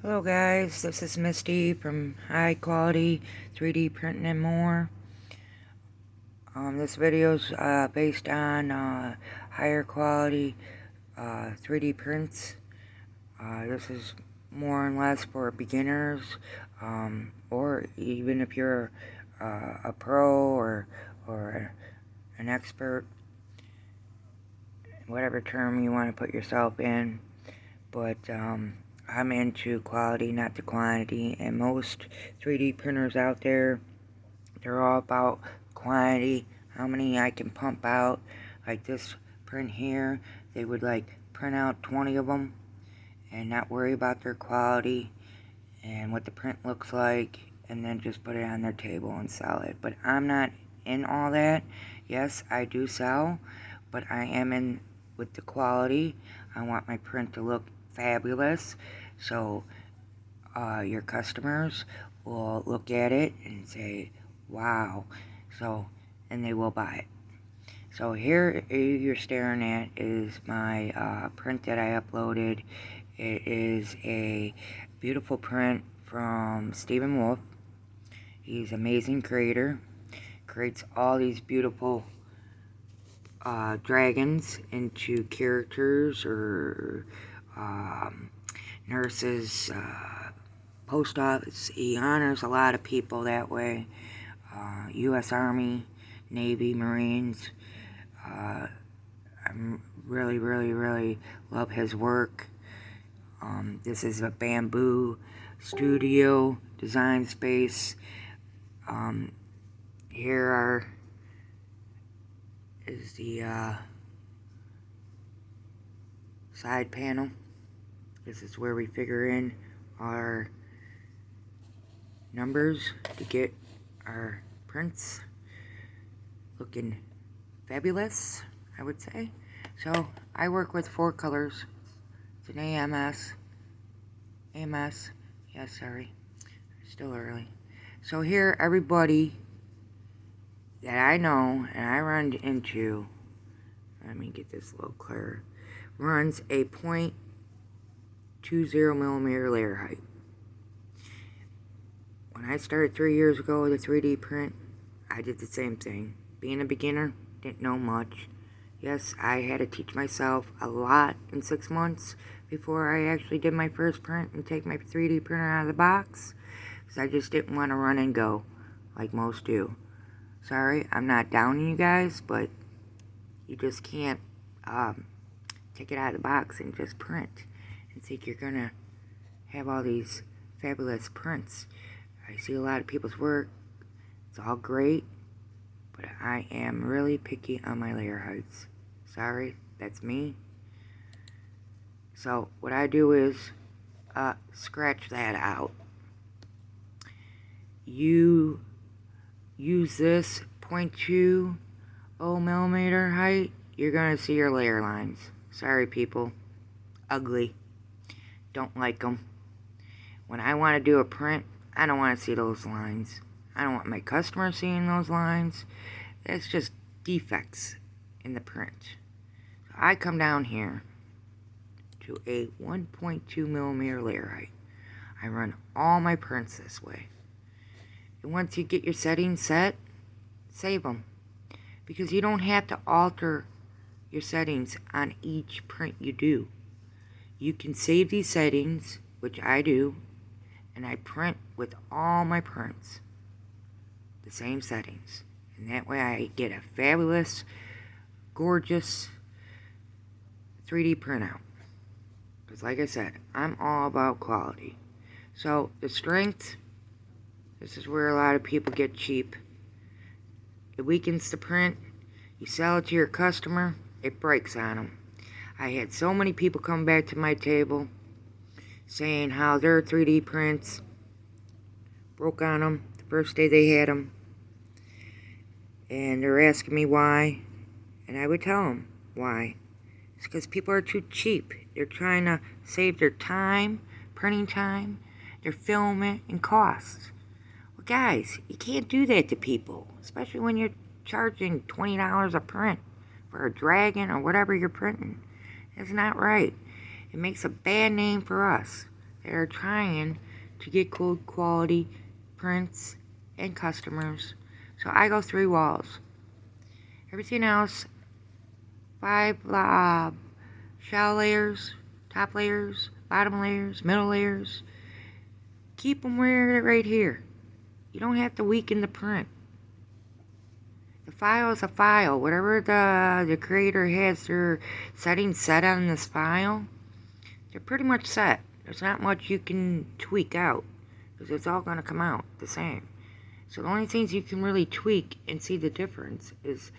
Hello guys, this is Misty from High Quality 3D Printing and More. This video is based on higher quality 3D prints. This is more and less for beginners, or even if you're a pro or an expert, whatever term you want to put yourself in. But I'm into quality, not the quantity, and most 3D printers out there, they're all about quantity, how many I can pump out. Like this print here, they would like print out 20 of them and not worry about their quality and what the print looks like, and then just put it on their table and sell it. But I'm not in all that. Yes, I do sell, but I am in with the quality. I want my print to look fabulous, so your customers will look at it and say, wow, and they will buy it. So here you're staring at is my print that I uploaded. It is a beautiful print from Stephen Wolf. He's an amazing creator. Creates all these beautiful dragons into characters or nurses, post office. He honors a lot of people that way. U.S. Army, Navy, Marines. I really love his work. This is a bamboo studio design space. Here is the side panel. This is where we figure in our numbers to get our prints looking fabulous, I would say. So I work with 4 colors. It's an AMS. Yes, sorry, still early. So here, everybody that I know and I run into, let me get this a little clearer, runs a 0.20 millimeter layer height. When I started 3 years ago with a 3D print, I did the same thing. Being a beginner, didn't know much. Yes, I had to teach myself a lot in 6 months before I actually did my first print and take my 3D printer out of the box, because I just didn't want to run and go like most do. Sorry, I'm not downing you guys, but you just can't take it out of the box and just print and think you're gonna have all these fabulous prints. I see a lot of people's work. It's all great, but I am really picky on my layer heights. Sorry, that's me. So what I do is scratch that out. You use this 0.20 millimeter height, you're gonna see your layer lines. Sorry people, ugly, don't like them. When I want to do a print, I don't want to see those lines. I don't want my customer seeing those lines. That's just defects in the print. So I come down here to a 1.2 millimeter layer height. I run all my prints this way. And once you get your settings set, save them. Because you don't have to alter your settings on each print you do. You can save these settings, which I do, and I print with all my prints the same settings, and that way I get a fabulous, gorgeous 3D printout. Because like I said, I'm all about quality. So the strength, this is where a lot of people get cheap. It weakens the print. You sell it to your customer, it breaks on them. I had so many people come back to my table saying how their 3D prints broke on them the first day they had them. And they're asking me why. And I would tell them why. It's because people are too cheap. They're trying to save their time, printing time, their filament, and costs. Well, guys, you can't do that to people, especially when you're charging $20 a print for a dragon or whatever you're printing. That's not right. It makes a bad name for us. that are trying to get good quality prints and customers. So I go 3 walls. Everything else, 5 shell layers, top layers, bottom layers, middle layers. Keep them where they're right here. You don't have to weaken the print. The file is a file. Whatever the creator has their settings set on this file, they're pretty much set. There's not much you can tweak out, because it's all going to come out the same. So the only things you can really tweak and see the difference is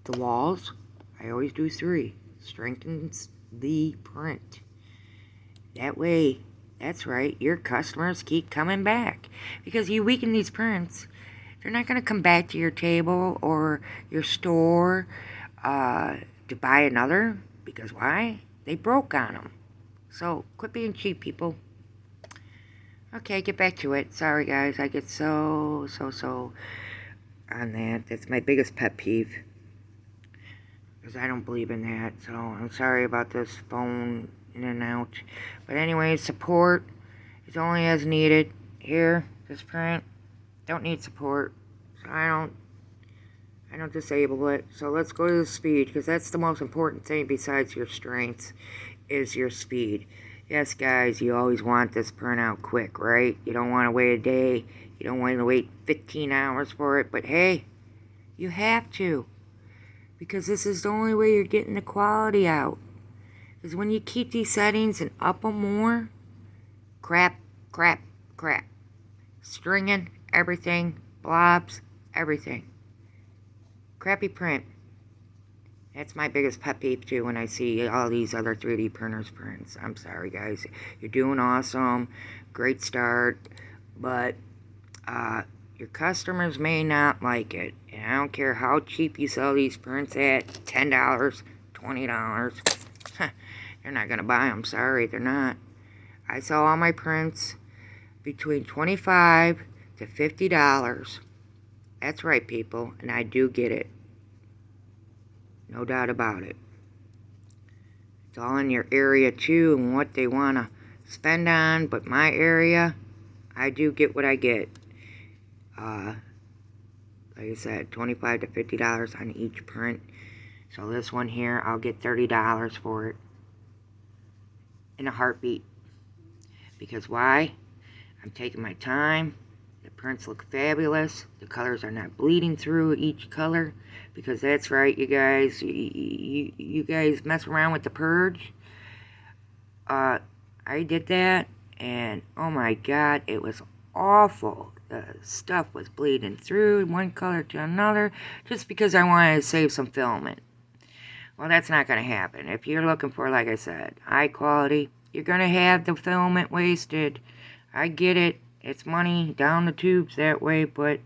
the walls. I always do 3. Strengthens the print. That way, that's right, your customers keep coming back. Because you weaken these prints, they're not going to come back to your table or your store to buy another. Because why? They broke on them. So, quit being cheap, people. Okay, get back to it. Sorry, guys. I get so on that. That's my biggest pet peeve. Because I don't believe in that. So, I'm sorry about this phone in and out. But anyway, support is only as needed. Here, this print, don't need support. So, I don't disable it. So, let's go to the speed. Because that's the most important thing besides your strengths. Is your speed. Yes, guys, you always want this printout quick, right? You don't want to wait a day. You don't want to wait 15 hours for it. But hey, you have to. Because this is the only way you're getting the quality out. Because when you keep these settings and up them more, crap. Stringing, everything, blobs, everything. Crappy print. That's my biggest pet peeve, too, when I see all these other 3D printers prints. I'm sorry, guys. You're doing awesome. Great start. But your customers may not like it. And I don't care how cheap you sell these prints at. $10, $20. They're not going to buy them. Sorry, they're not. I sell all my prints between $25 to $50. That's right, people. And I do get it. No doubt about it. It's all in your area too and what they want to spend on. But my area, I do get what I get. Like I said, $25 to $50 on each print. So this one here, I'll get $30 for it. In a heartbeat. Because why? I'm taking my time. The prints look fabulous. The colors are not bleeding through each color. Because that's right, you guys. You guys mess around with the purge. I did that. And oh my god, it was awful. The stuff was bleeding through one color to another. Just because I wanted to save some filament. Well, that's not going to happen. If you're looking for, like I said, high quality, you're going to have the filament wasted. I get it. It's money down the tubes that way, but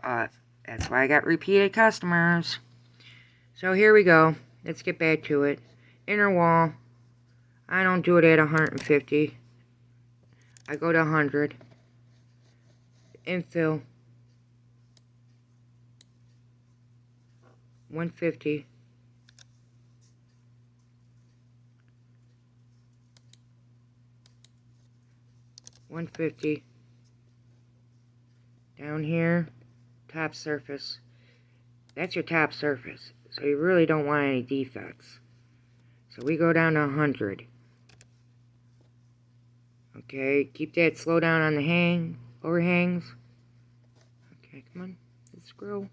that's why I got repeated customers. So here we go. Let's get back to it. Inner wall. I don't do it at 150. I go to 100. Infill. 150. 150. Down here, top surface. That's your top surface. So you really don't want any defects. So we go down to 100. Okay, keep that slow down on the overhangs. Okay, come on, let's scroll.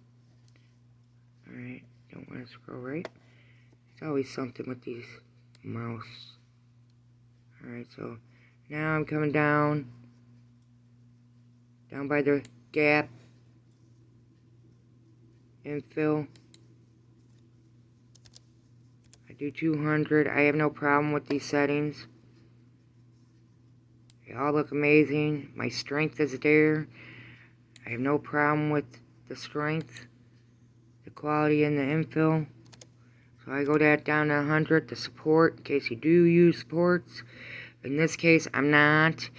Alright, don't want to scroll right. It's always something with these mouse. Alright, so now I'm coming down by the gap, infill. I do 200. I have no problem with these settings. They all look amazing. My strength is there. I have no problem with the strength, the quality, and the infill. So I go that down to 100, the support, in case you do use supports. In this case, I'm not,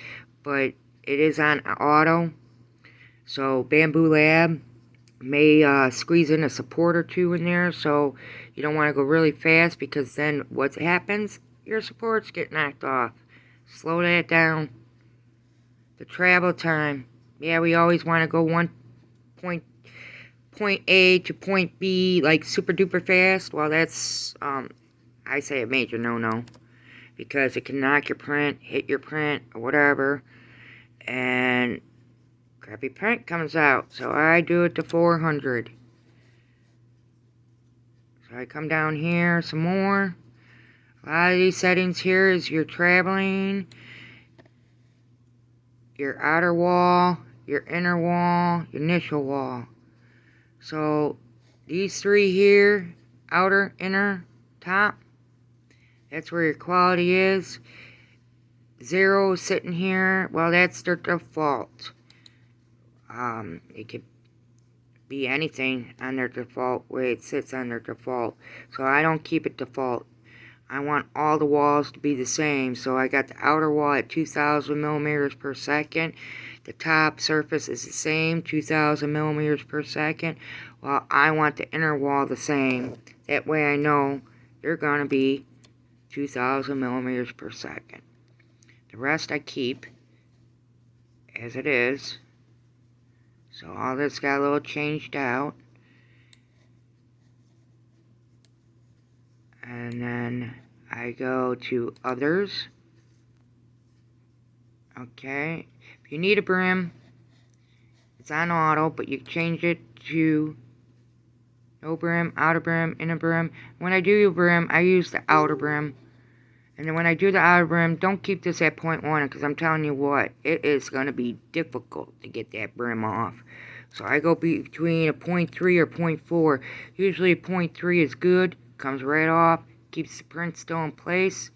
but it is on auto. So Bambu Lab may squeeze in a support or two in there, so you don't want to go really fast, because then what happens? Your supports get knocked off. Slow that down. The travel time. Yeah, we always want to go point A to point B like super duper fast. Well, that's I say a major no-no, because it can knock your print, hit your print, or whatever, and crappy print comes out. So I do it to 400. So I come down here some more. A lot of these settings here is your traveling, your outer wall, your inner wall, your initial wall. So these three here, outer, inner, top, that's where your quality is. 0 sitting here, well, that's their default. It could be anything on their default way it sits on their default. So I don't keep it default. I want all the walls to be the same. So I got the outer wall at 2,000 millimeters per second. The top surface is the same, 2,000 millimeters per second. Well, I want the inner wall the same. That way I know they're going to be 2,000 millimeters per second. The rest I keep as it is. So all this got a little changed out. And then I go to others. Okay. If you need a brim, it's on auto, but you change it to no brim, outer brim, inner brim. When I do your brim, I use the outer brim. And then when I do the outer brim, don't keep this at 0.1, because I'm telling you what, it is going to be difficult to get that brim off. So I go between a 0.3 or 0.4. Usually a 0.3 is good, comes right off, keeps the print still in place,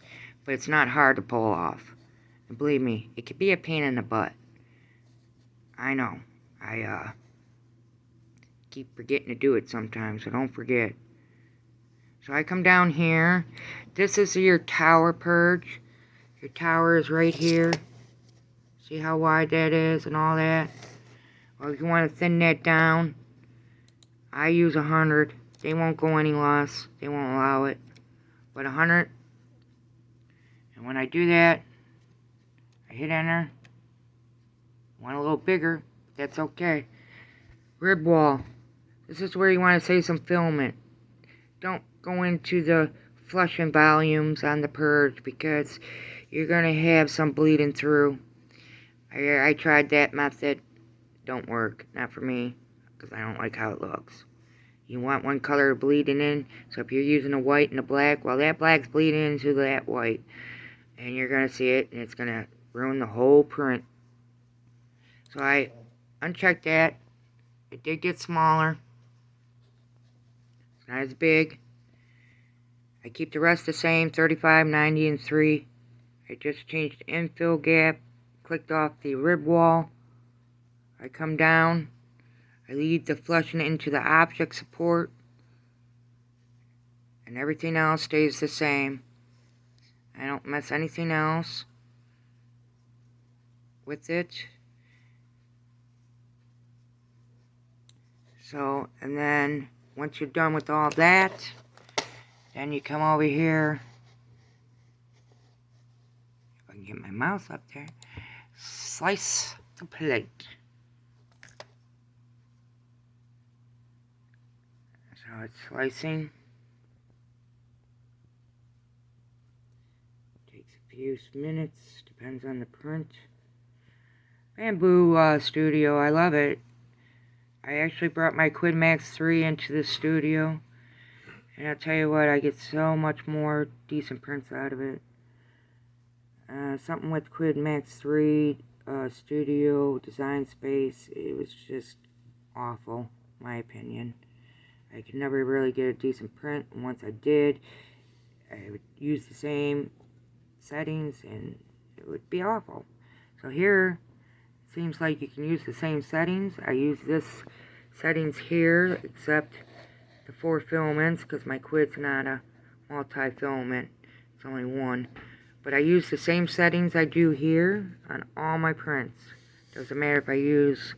but it's not hard to pull off. And believe me, it can be a pain in the butt. I know. I keep forgetting to do it sometimes, so don't forget. So I come down here. This is your tower purge. Your tower is right here. See how wide that is and all that? Well, if you want to thin that down, I use 100. They won't go any less. They won't allow it. But 100. And when I do that, I hit enter. I want a little bigger. That's okay. Rib wall. This is where you want to save some filament. Don't go into the flushing volumes on the purge, because you're going to have some bleeding through. I tried that method. Don't work. Not for me, because I don't like how it looks. You want one color bleeding in, so if you're using a white and a black, well, that black's bleeding into that white. And you're going to see it, and it's going to ruin the whole print. So I unchecked that. It did get smaller. It's not as big. I keep the rest the same, 35, 90, and 3. I just changed the infill gap, clicked off the rib wall. I come down. I leave the flushing into the object support. And everything else stays the same. I don't mess anything else with it. So, and then once you're done with all that, then you come over here. If I can get my mouse up there. Slice the plate. So it's slicing. Takes a few minutes, depends on the print. Bamboo Studio, I love it. I actually brought my Quid Max 3 into the studio. And I'll tell you what, I get so much more decent prints out of it. Something with Quid Max 3 Studio Design Space, it was just awful, in my opinion. I could never really get a decent print, and once I did, I would use the same settings, and it would be awful. So here, it seems like you can use the same settings. I use this settings here, except the 4 filaments, because my Quid's not a multi-filament. It's only one. But I use the same settings I do here on all my prints. Doesn't matter if I use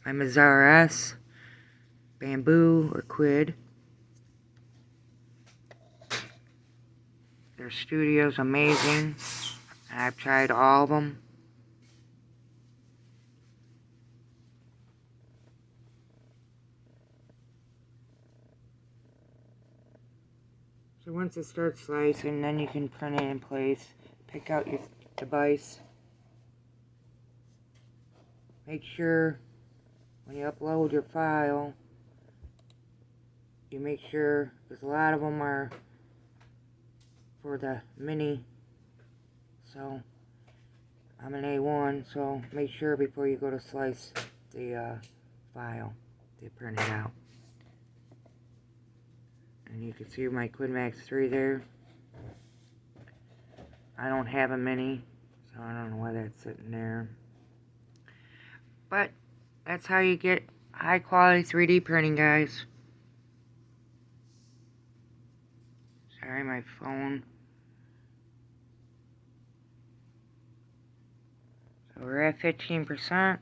my Mazzara S, Bamboo, or Quid. Their studio's amazing. I've tried all of them. So once it starts slicing, then you can print it in place. Pick out your device. Make sure when you upload your file, you make sure, because a lot of them are for the mini. So I'm an A1, so make sure before you go to slice the file to print it out. And you can see my QuidMax 3 there. I don't have a mini, so I don't know why that's sitting there. But that's how you get high quality 3D printing, guys. Sorry, my phone. So we're at 15%.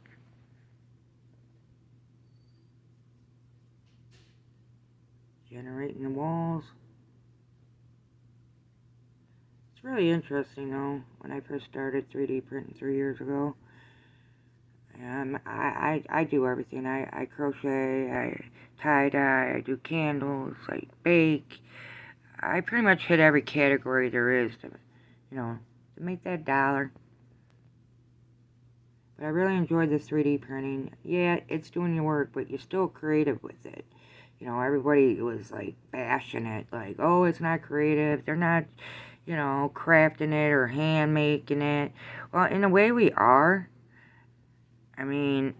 Generating the walls. It's really interesting though, when I first started 3D printing 3 years ago. I do everything. I crochet, I tie-dye, I do candles, I bake. I pretty much hit every category there is to, to make that dollar. But I really enjoyed this 3D printing. Yeah, it's doing your work, but you're still creative with it. Everybody was like bashing it, like, oh, it's not creative. They're not, crafting it or hand making it. Well, in a way we are. I mean,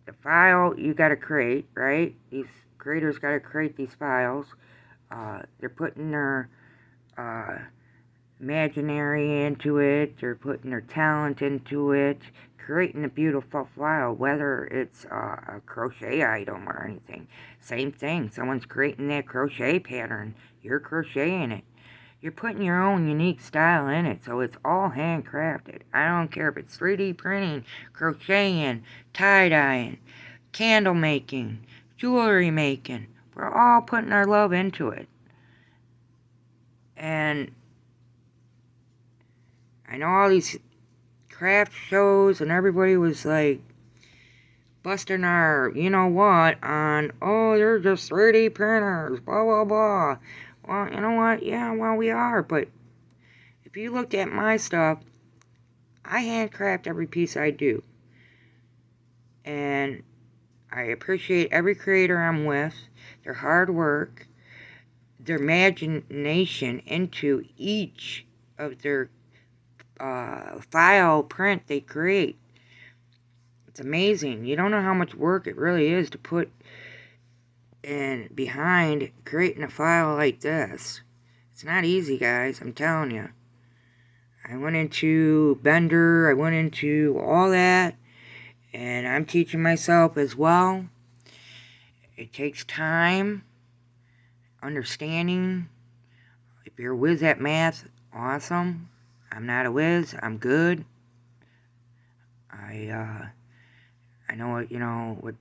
the file you gotta create, right? These creators gotta create these files. They're putting their imaginary into it. They're putting their talent into it. Creating a beautiful file, whether it's a crochet item or anything. Same thing. Someone's creating that crochet pattern. You're crocheting it. You're putting your own unique style in it, so it's all handcrafted. I don't care if it's 3D printing, crocheting, tie-dyeing, candle making, jewelry making. We're all putting our love into it. And I know all these craft shows and everybody was like busting our you-know-what on, oh, they're just 3D printers, blah, blah, blah. Well, you know what? Yeah, well, we are, but if you looked at my stuff, I handcraft every piece I do. And I appreciate every creator I'm with, their hard work, their imagination into each of their file print they create. It's amazing. You don't know how much work it really is to put in behind creating a file like this. It's not easy, guys, I'm telling you. I went into Blender, I went into all that, and I'm teaching myself as well. It takes time, understanding. If you're a whiz at math, awesome. I'm not a whiz, I'm good. I know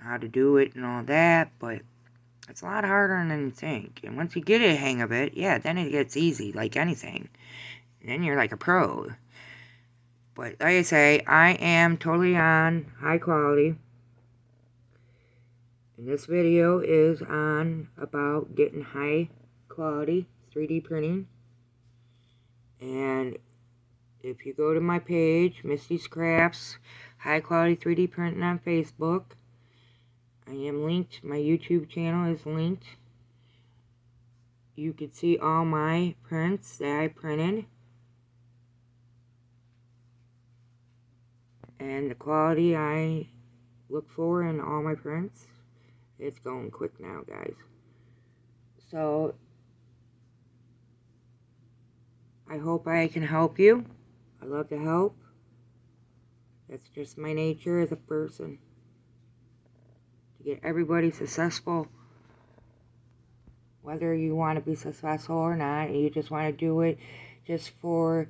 how to do it and all that, but it's a lot harder than you think. And once you get a hang of it, yeah, then it gets easy, like anything. And then you're like a pro. But like I say, I am totally on high quality. And this video is on about getting high quality 3D printing. And if you go to my page, Misty's Crafts, high quality 3D printing on Facebook, I am linked. My YouTube channel is linked. You can see all my prints that I printed. And the quality I look for in all my prints. It's going quick now, guys. So, I hope I can help you. I love to help. That's just my nature as a person. To get everybody successful. Whether you want to be successful or not, you just want to do it just for,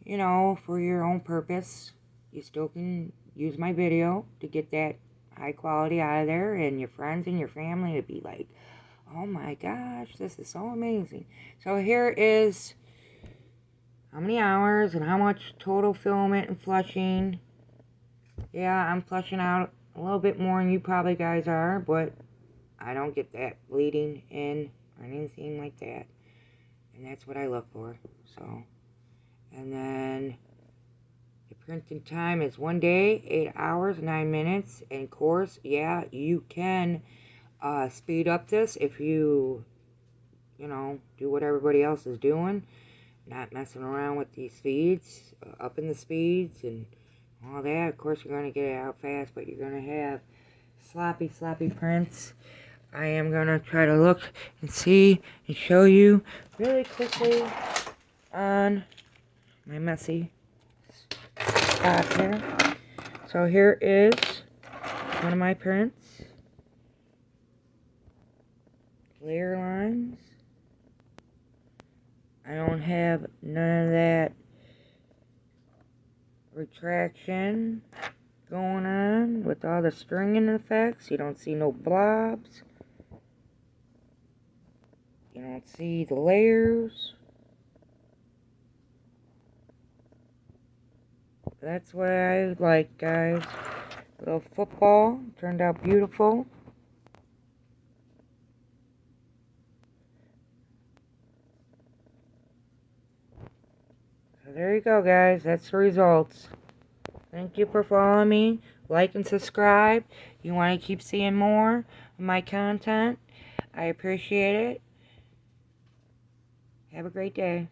for your own purpose. You still can use my video to get that high quality out of there, and your friends and your family would be like, oh my gosh, this is so amazing. So here is how many hours and how much total filament and flushing. Yeah, I'm flushing out a little bit more than you probably guys are, but I don't get that bleeding in or anything like that. And that's what I look for. So, and then the printing time is 1 day, 8 hours, 9 minutes. And of course, yeah, you can speed up this if you do what everybody else is doing. Not messing around with these speeds, upping the speeds and all that. Of course, you're going to get it out fast, but you're going to have sloppy prints. I am going to try to look and see and show you really quickly on my messy spot here. So here is one of my prints. Layer lines. I don't have none of that retraction going on with all the stringing effects. You don't see no blobs. You don't see the layers. That's what I like, guys. Little football turned out beautiful. So there you go, guys. That's the results. Thank you for following me. Like and subscribe. You want to keep seeing more of my content. I appreciate it. Have a great day.